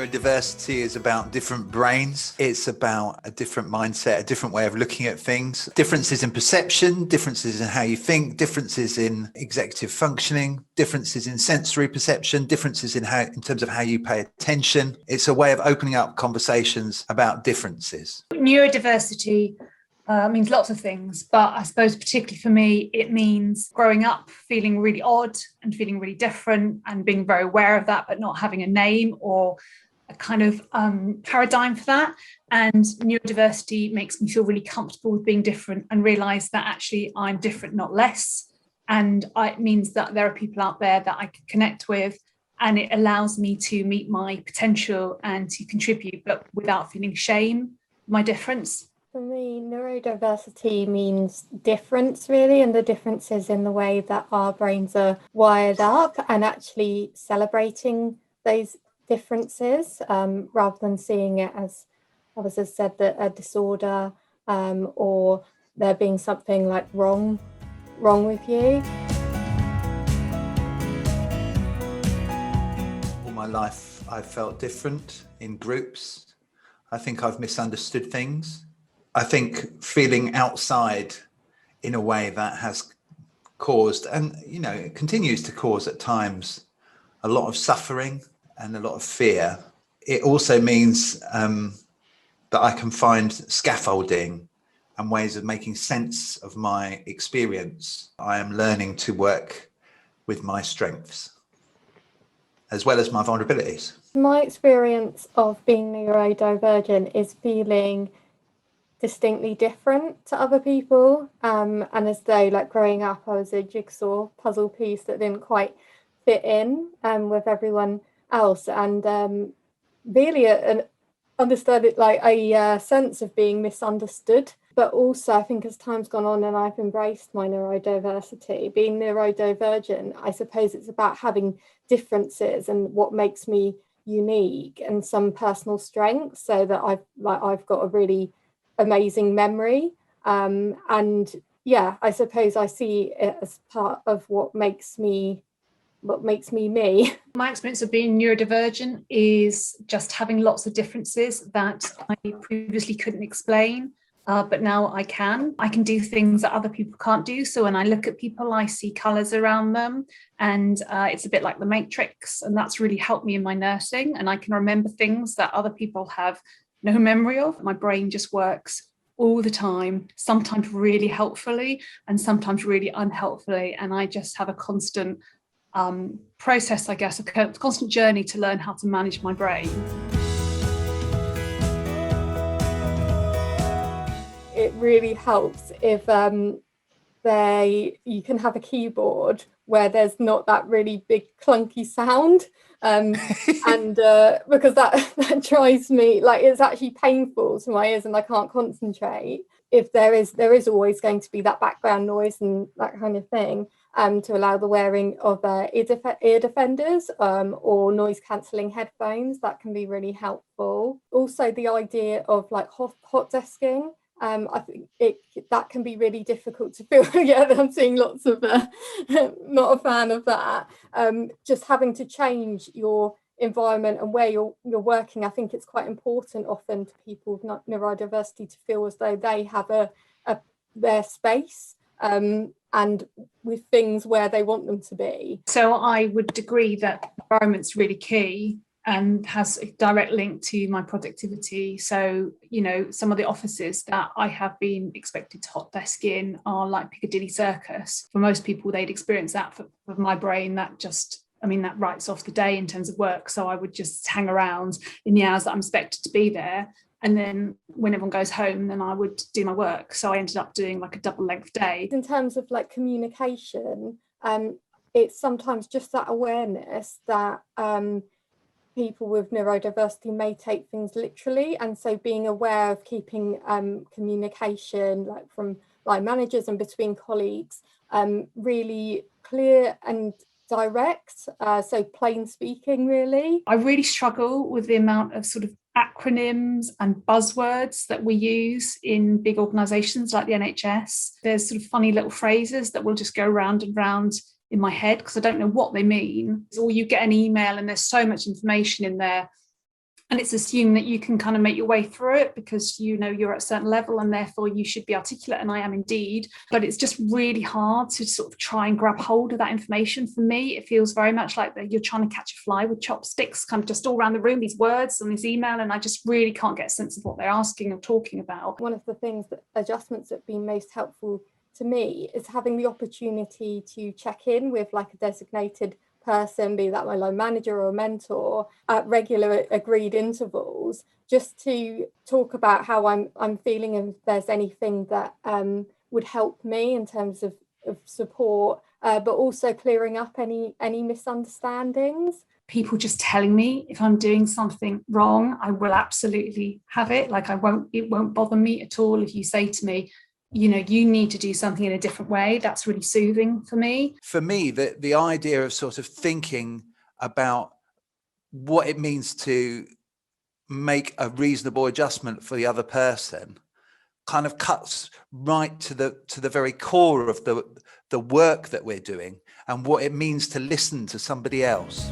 Neurodiversity is about different brains. It's about a different mindset, a different way of looking at things, differences in perception, differences in how you think, differences in executive functioning, differences in sensory perception, differences in terms of how you pay attention. It's a way of opening up conversations about differences. Neurodiversity means lots of things, but I suppose particularly for me, it means growing up feeling really odd and feeling really different and being very aware of that, but not having a name or a kind of paradigm for that. And neurodiversity makes me feel really comfortable with being different and realise that actually I'm different, not less. And it means that there are people out there that I can connect with, and it allows me to meet my potential and to contribute, but without feeling shame, my difference. For me, neurodiversity means difference, really, and the differences in the way that our brains are wired up, and actually celebrating those differences rather than seeing it as others have said, that a disorder or there being something like wrong with you. All my life I've felt different in groups. I think I've misunderstood things. I think feeling outside in a way that has caused, and it continues to cause at times, a lot of suffering and a lot of fear. It also means that I can find scaffolding and ways of making sense of my experience. I am learning to work with my strengths as well as my vulnerabilities. My experience of being neurodivergent is feeling distinctly different to other people, and as though, like, growing up I was a jigsaw puzzle piece that didn't quite fit in with everyone else, and really understood it like a sense of being misunderstood. But also I think as time's gone on and I've embraced my neurodiversity, being neurodivergent, I suppose it's about having differences and what makes me unique and some personal strengths, so that I've got a really amazing memory, and I suppose I see it as part of what makes me me. My experience of being neurodivergent is just having lots of differences that I previously couldn't explain, but now I can do things that other people can't do. So when I look at people, I see colours around them, and it's a bit like the Matrix, and that's really helped me in my nursing, and I can remember things that other people have no memory of. My brain just works all the time, sometimes really helpfully and sometimes really unhelpfully. And I just have a constant process, I guess, a constant journey to learn how to manage my brain. It really helps if you can have a keyboard where there's not that really big clunky sound. And because that drives me, like, it's actually painful to my ears and I can't concentrate. If there is always going to be that background noise and that kind of thing, to allow the wearing of ear defenders or noise cancelling headphones, that can be really helpful. Also, the idea of like hot desking. I think that can be really difficult to feel. Yeah, I'm seeing lots of not a fan of that. Just having to change your environment and where you're working. I think it's quite important often to people with neurodiversity to feel as though they have their space and with things where they want them to be. So I would agree that environment's really key and has a direct link to my productivity. So, some of the offices that I have been expected to hot desk in are like Piccadilly Circus. For most people, they'd experience that. For my brain, that writes off the day in terms of work. So I would just hang around in the hours that I'm expected to be there. And then when everyone goes home, then I would do my work. So I ended up doing like a double length day. In terms of like communication, it's sometimes just that awareness that people with neurodiversity may take things literally, and so being aware of keeping communication, like from line managers and between colleagues, really clear and direct, so plain speaking, really. I really struggle with the amount of sort of acronyms and buzzwords that we use in big organisations like the NHS. There's sort of funny little phrases that will just go round and round in my head because I don't know what they mean. Or you get an email and there's so much information in there And it's assumed that you can kind of make your way through it because you know you're at a certain level and therefore you should be articulate, and I am indeed. But it's just really hard to sort of try and grab hold of that information. For me, it feels very much like that you're trying to catch a fly with chopsticks, kind of just all around the room, these words and this email, and I just really can't get a sense of what they're asking or talking about. One of the things that adjustments that have been most helpful to me is having the opportunity to check in with like a designated person, be that my line manager or a mentor, at regular agreed intervals, just to talk about how I'm feeling and if there's anything that would help me in terms of support, but also clearing up any misunderstandings. People just telling me if I'm doing something wrong, I will absolutely have it. Like it won't bother me at all if you say to me, you know, you need to do something in a different way. That's really soothing for me. For me, the idea of sort of thinking about what it means to make a reasonable adjustment for the other person kind of cuts right to the very core of the work that we're doing and what it means to listen to somebody else.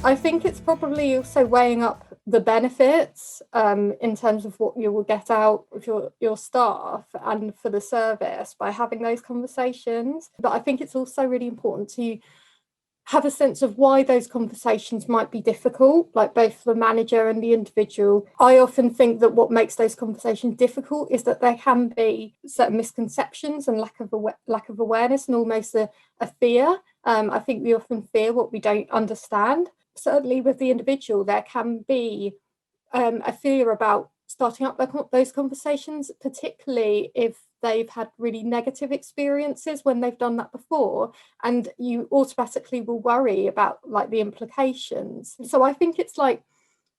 I think it's probably also weighing up the benefits in terms of what you will get out of your staff and for the service by having those conversations. But I think it's also really important to have a sense of why those conversations might be difficult, like both for the manager and the individual. I often think that what makes those conversations difficult is that there can be certain misconceptions and lack of awareness and almost a fear. I think we often fear what we don't understand. Certainly with the individual, there can be a fear about starting up those conversations, particularly if they've had really negative experiences when they've done that before, and you automatically will worry about like the implications. So I think it's like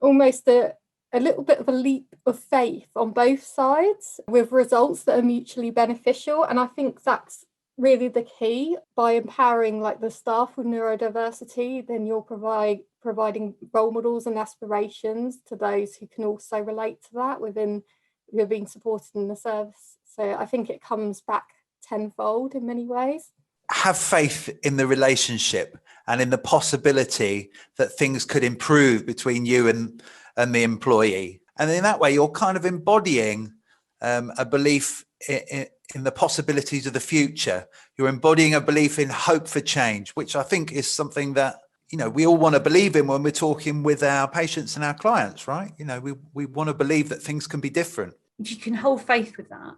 almost a little bit of a leap of faith on both sides with results that are mutually beneficial. And I think that's really the key. By empowering like the staff with neurodiversity, then you're providing role models and aspirations to those who can also relate to that who are being supported in the service. So I think it comes back tenfold in many ways. Have faith in the relationship and in the possibility that things could improve between you and the employee. And in that way, you're kind of embodying a belief in the possibilities of the future. You're embodying a belief in hope for change, which I think is something that, you know, we all want to believe in when we're talking with our patients and our clients, right? You know, we want to believe that things can be different. If you can hold faith with that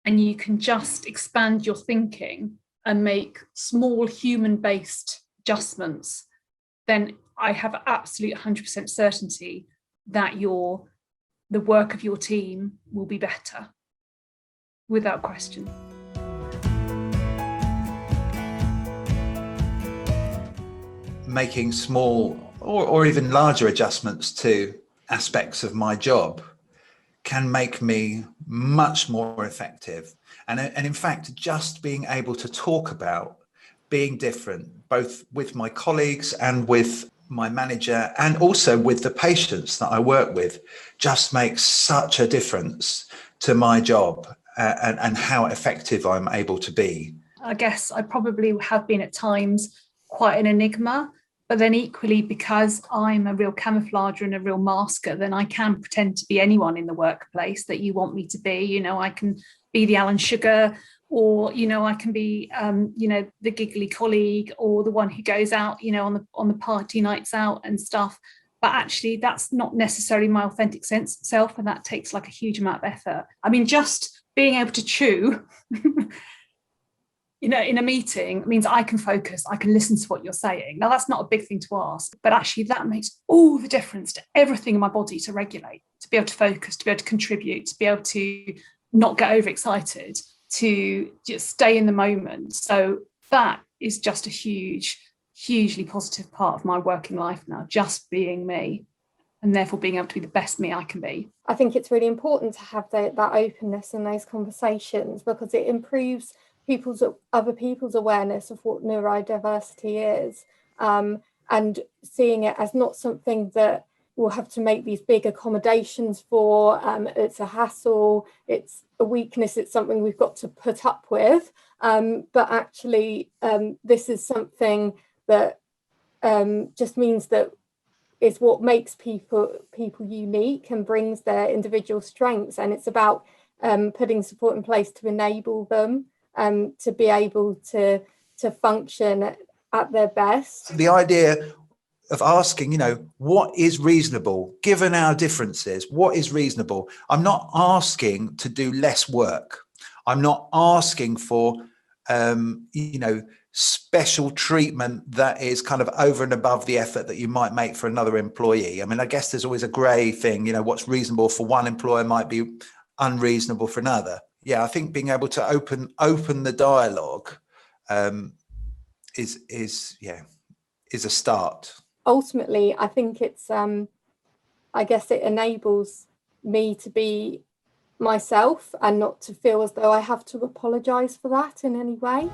and you can just expand your thinking and make small human-based adjustments, then I have absolute 100% certainty that the work of your team will be better, without question. Making small or even larger adjustments to aspects of my job can make me much more effective. And in fact, just being able to talk about being different, both with my colleagues and with my manager and also with the patients that I work with, just makes such a difference to my job and how effective I'm able to be. I guess I probably have been at times quite an enigma, but then equally because I'm a real camouflager and a real masker, then I can pretend to be anyone in the workplace that you want me to be. You know, I can be the Alan Sugar, or, you know, I can be, you know, the giggly colleague or the one who goes out, you know, on the party nights out and stuff. But actually, that's not necessarily my authentic self, and that takes like a huge amount of effort. I mean, just being able to chew you know, in a meeting means I can focus, I can listen to what you're saying. Now, that's not a big thing to ask, but actually that makes all the difference to everything in my body to regulate, to be able to focus, to be able to contribute, to be able to not get overexcited, to just stay in the moment. So that is just a hugely positive part of my working life now, just being me, and therefore being able to be the best me I can be. I think it's really important to have that openness in those conversations, because it improves other people's awareness of what neurodiversity is, and seeing it as not something that we'll have to make these big accommodations for. It's a hassle, it's a weakness, it's something we've got to put up with, but actually this is something that just means that it's what makes people unique and brings their individual strengths. And it's about putting support in place to enable them to be able to function at their best. The idea of asking, you know, what is reasonable given our differences? What is reasonable? I'm not asking to do less work. I'm not asking for, you know, special treatment that is kind of over and above the effort that you might make for another employee. I mean, I guess there's always a grey thing, you know, what's reasonable for one employer might be unreasonable for another. Yeah, I think being able to open the dialogue is a start. Ultimately, I think it's I guess it enables me to be myself and not to feel as though I have to apologize for that in any way.